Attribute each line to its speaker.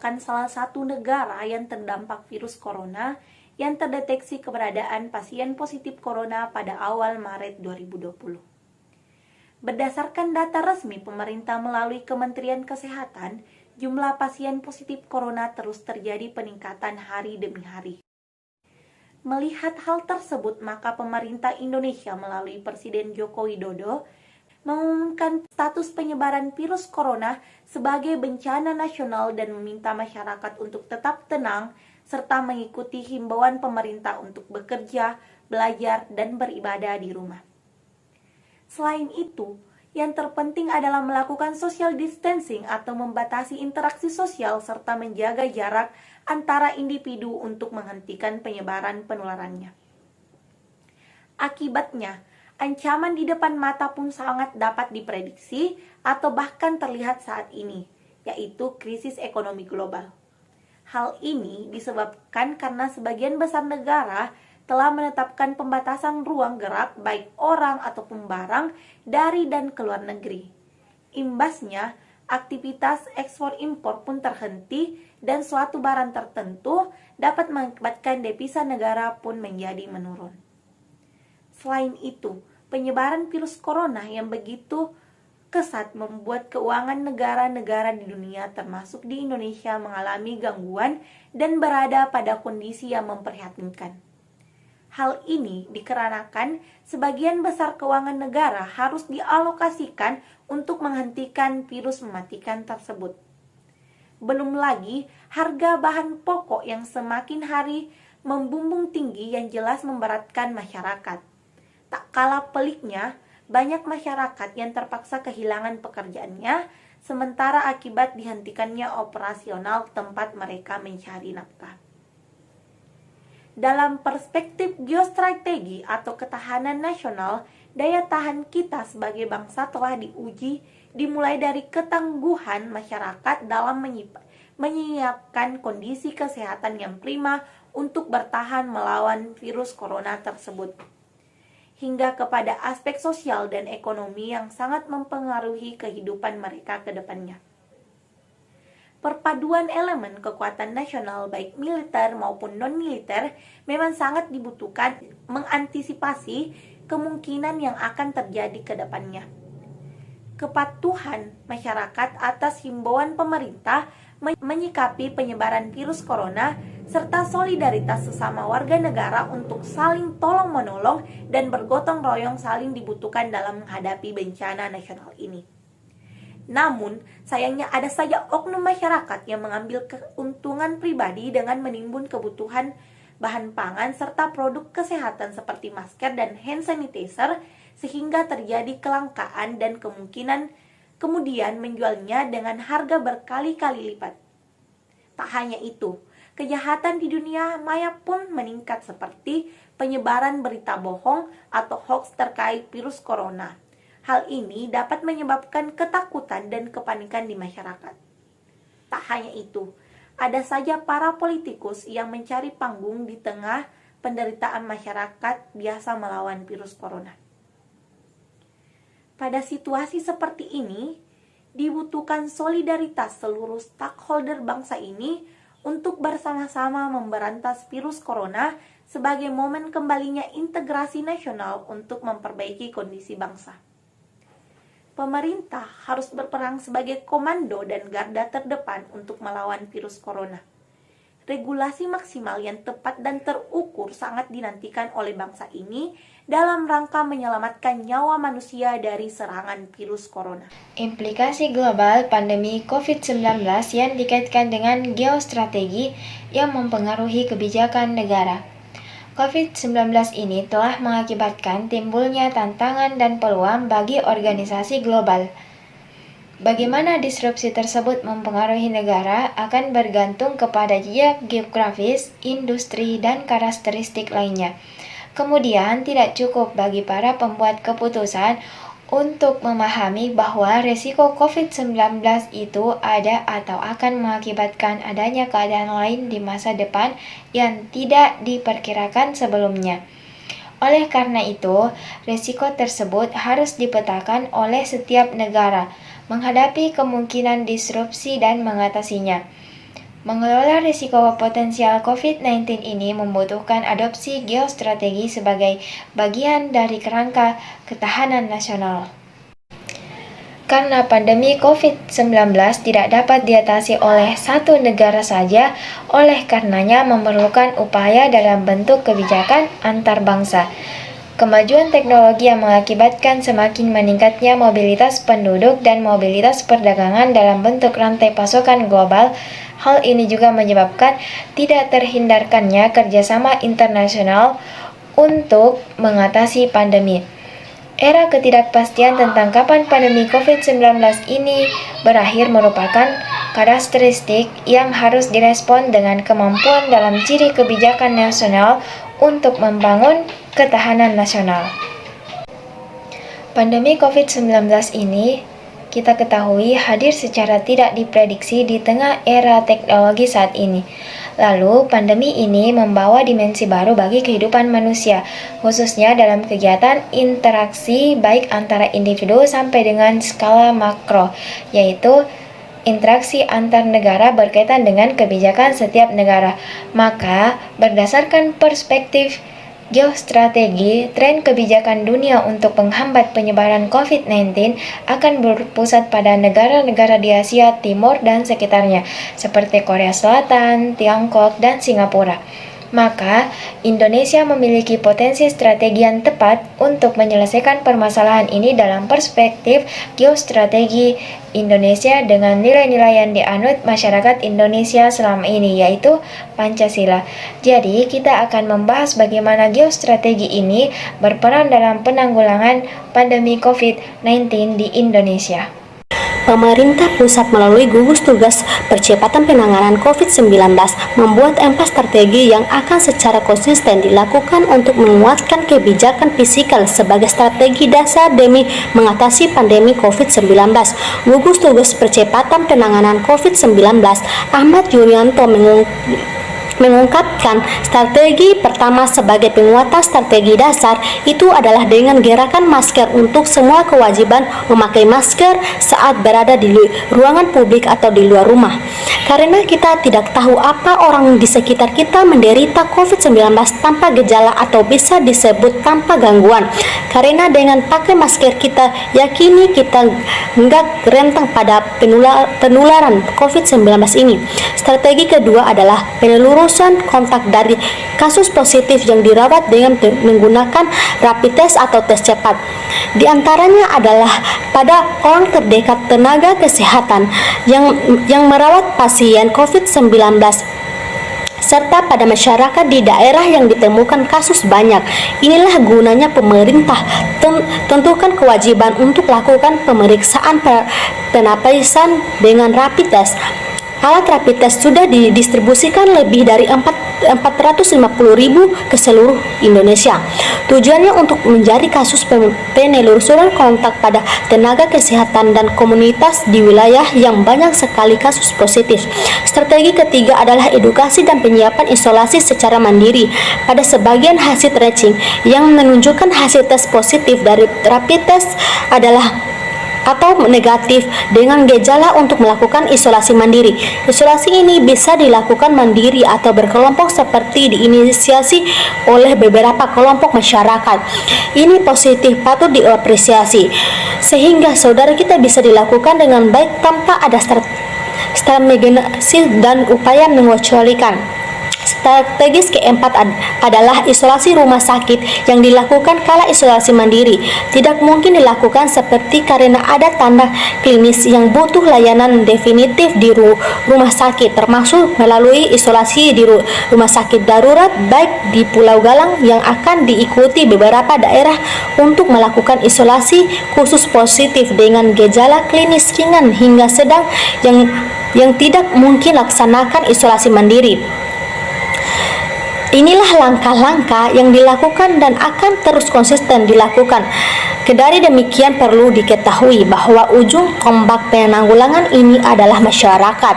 Speaker 1: merupakan salah satu negara yang terdampak virus corona yang terdeteksi keberadaan pasien positif corona pada awal Maret 2020. Berdasarkan data resmi pemerintah melalui Kementerian Kesehatan, jumlah pasien positif corona terus terjadi peningkatan hari demi hari. Melihat hal tersebut, maka pemerintah Indonesia melalui Presiden Joko Widodo mengumumkan status penyebaran virus corona sebagai bencana nasional dan meminta masyarakat untuk tetap tenang serta mengikuti himbauan pemerintah untuk bekerja, belajar, dan beribadah di rumah. Selain itu, yang terpenting adalah melakukan social distancing atau membatasi interaksi sosial serta menjaga jarak antara individu untuk menghentikan penyebaran penularannya. Akibatnya, ancaman di depan mata pun sangat dapat diprediksi atau bahkan terlihat saat ini, yaitu krisis ekonomi global. Hal ini disebabkan karena sebagian besar negara telah menetapkan pembatasan ruang gerak baik orang ataupun barang dari dan ke luar negeri. Imbasnya, aktivitas ekspor impor pun terhenti dan suatu barang tertentu dapat mengakibatkan devisa negara pun menjadi menurun. Selain itu, penyebaran virus corona yang begitu kesat membuat keuangan negara-negara di dunia termasuk di Indonesia mengalami gangguan dan berada pada kondisi yang memprihatinkan. Hal ini dikarenakan sebagian besar keuangan negara harus dialokasikan untuk menghentikan virus mematikan tersebut. Belum lagi harga bahan pokok yang semakin hari membumbung tinggi yang jelas memberatkan masyarakat. Tak kalah peliknya, banyak masyarakat yang terpaksa kehilangan pekerjaannya sementara akibat dihentikannya operasional tempat mereka mencari nafkah. Dalam perspektif geostrategi atau ketahanan nasional, daya tahan kita sebagai bangsa telah diuji dimulai dari ketangguhan masyarakat dalam menyiapkan kondisi kesehatan yang prima untuk bertahan melawan virus corona tersebut, hingga kepada aspek sosial dan ekonomi yang sangat mempengaruhi kehidupan mereka ke depannya. Perpaduan elemen kekuatan nasional baik militer maupun non-militer memang sangat dibutuhkan mengantisipasi kemungkinan yang akan terjadi ke depannya. Kepatuhan masyarakat atas himbauan pemerintah menyikapi penyebaran virus corona serta solidaritas sesama warga negara untuk saling tolong-menolong dan bergotong royong saling dibutuhkan dalam menghadapi bencana nasional ini. Namun, sayangnya ada saja oknum masyarakat yang mengambil keuntungan pribadi dengan menimbun kebutuhan bahan pangan serta produk kesehatan seperti masker dan hand sanitizer sehingga terjadi kelangkaan dan kemungkinan kemudian menjualnya dengan harga berkali-kali lipat. Tak hanya itu, kejahatan di dunia maya pun meningkat seperti penyebaran berita bohong atau hoax terkait virus corona. Hal ini dapat menyebabkan ketakutan dan kepanikan di masyarakat. Tak hanya itu, ada saja para politikus yang mencari panggung di tengah penderitaan masyarakat biasa melawan virus corona. Pada situasi seperti ini, dibutuhkan solidaritas seluruh stakeholder bangsa ini untuk bersama-sama memberantas virus corona sebagai momen kembalinya integrasi nasional untuk memperbaiki kondisi bangsa. Pemerintah harus berperang sebagai komando dan garda terdepan untuk melawan virus corona. Regulasi maksimal yang tepat dan terukur sangat dinantikan oleh bangsa ini dalam rangka menyelamatkan nyawa manusia dari serangan virus corona.
Speaker 2: Implikasi global pandemi COVID-19 yang dikaitkan dengan geostrategi yang mempengaruhi kebijakan negara. COVID-19 ini telah mengakibatkan timbulnya tantangan dan peluang bagi organisasi global. Bagaimana disrupsi tersebut mempengaruhi negara akan bergantung kepada geografis, industri, dan karakteristik lainnya. Kemudian, tidak cukup bagi para pembuat keputusan untuk memahami bahwa risiko COVID-19 itu ada atau akan mengakibatkan adanya keadaan lain di masa depan yang tidak diperkirakan sebelumnya. Oleh karena itu, risiko tersebut harus dipetakan oleh setiap negara menghadapi kemungkinan disrupsi dan mengatasinya. Mengelola risiko potensial COVID-19 ini membutuhkan adopsi geostrategi sebagai bagian dari kerangka ketahanan nasional. Karena pandemi COVID-19 tidak dapat diatasi oleh satu negara saja, oleh karenanya memerlukan upaya dalam bentuk kebijakan antar bangsa. Kemajuan teknologi yang mengakibatkan semakin meningkatnya mobilitas penduduk dan mobilitas perdagangan dalam bentuk rantai pasokan global. Hal ini juga menyebabkan tidak terhindarkannya kerjasama internasional untuk mengatasi pandemi. Era ketidakpastian tentang kapan pandemi COVID-19 ini berakhir merupakan karakteristik yang harus direspon dengan kemampuan dalam ciri kebijakan nasional untuk membangun ketahanan nasional. Pandemi COVID-19 ini kita ketahui hadir secara tidak diprediksi di tengah era teknologi saat ini. Lalu, pandemi ini membawa dimensi baru bagi kehidupan manusia, khususnya dalam kegiatan interaksi baik antara individu sampai dengan skala makro, yaitu interaksi antar negara berkaitan dengan kebijakan setiap negara. Maka, berdasarkan perspektif geostrategi, tren kebijakan dunia untuk menghambat penyebaran COVID-19 akan berpusat pada negara-negara di Asia Timur dan sekitarnya, seperti Korea Selatan, Tiongkok, dan Singapura. Maka, Indonesia memiliki potensi strategi yang tepat untuk menyelesaikan permasalahan ini dalam perspektif geostrategi Indonesia dengan nilai-nilai yang dianut masyarakat Indonesia selama ini, yaitu Pancasila. Jadi, kita akan membahas bagaimana geostrategi ini berperan dalam penanggulangan pandemi COVID-19 di Indonesia.
Speaker 3: Pemerintah pusat melalui gugus tugas percepatan penanganan COVID-19 membuat 4 strategi yang akan secara konsisten dilakukan untuk menguatkan kebijakan fiskal sebagai strategi dasar demi mengatasi pandemi COVID-19. Gugus tugas percepatan penanganan COVID-19 Ahmad Yuryanto mengungkapkan strategi pertama sebagai penguatan strategi dasar itu adalah dengan gerakan masker untuk semua kewajiban memakai masker saat berada di ruangan publik atau di luar rumah. Karena kita tidak tahu apa orang di sekitar kita menderita COVID-19 tanpa gejala atau bisa disebut tanpa gangguan. Karena dengan pakai masker kita yakini kita enggak rentan pada penularan COVID-19 ini. Strategi kedua adalah penelusuran kontak dari kasus positif yang dirawat dengan menggunakan rapid test atau tes cepat. Di antaranya adalah pada orang terdekat tenaga kesehatan yang merawat pasien COVID-19 serta pada masyarakat di daerah yang ditemukan kasus banyak. Inilah gunanya pemerintah tentukan kewajiban untuk lakukan pemeriksaan penapisan dengan rapid test. Alat rapid test sudah didistribusikan lebih dari 450.000 ke seluruh Indonesia. Tujuannya untuk menjadi kasus penelusuran kontak pada tenaga kesehatan dan komunitas di wilayah yang banyak sekali kasus positif. Strategi ketiga adalah edukasi dan penyiapan isolasi secara mandiri. Pada sebagian hasil tracing yang menunjukkan hasil tes positif dari rapid test adalah atau negatif dengan gejala untuk melakukan isolasi mandiri. Isolasi ini bisa dilakukan mandiri atau berkelompok seperti diinisiasi oleh beberapa kelompok masyarakat. Ini positif patut diapresiasi sehingga saudara kita bisa dilakukan dengan baik tanpa ada stagnasi dan upaya mengecualikan. Strategis keempat adalah isolasi rumah sakit yang dilakukan kala isolasi mandiri tidak mungkin dilakukan seperti karena ada tanda klinis yang butuh layanan definitif di rumah sakit, termasuk melalui isolasi di rumah sakit darurat baik di Pulau Galang yang akan diikuti beberapa daerah untuk melakukan isolasi khusus positif dengan gejala klinis ringan hingga sedang yang tidak mungkin laksanakan isolasi mandiri. Inilah langkah-langkah yang dilakukan dan akan terus konsisten dilakukan. Dari demikian perlu diketahui bahwa ujung tombak penanggulangan ini adalah masyarakat.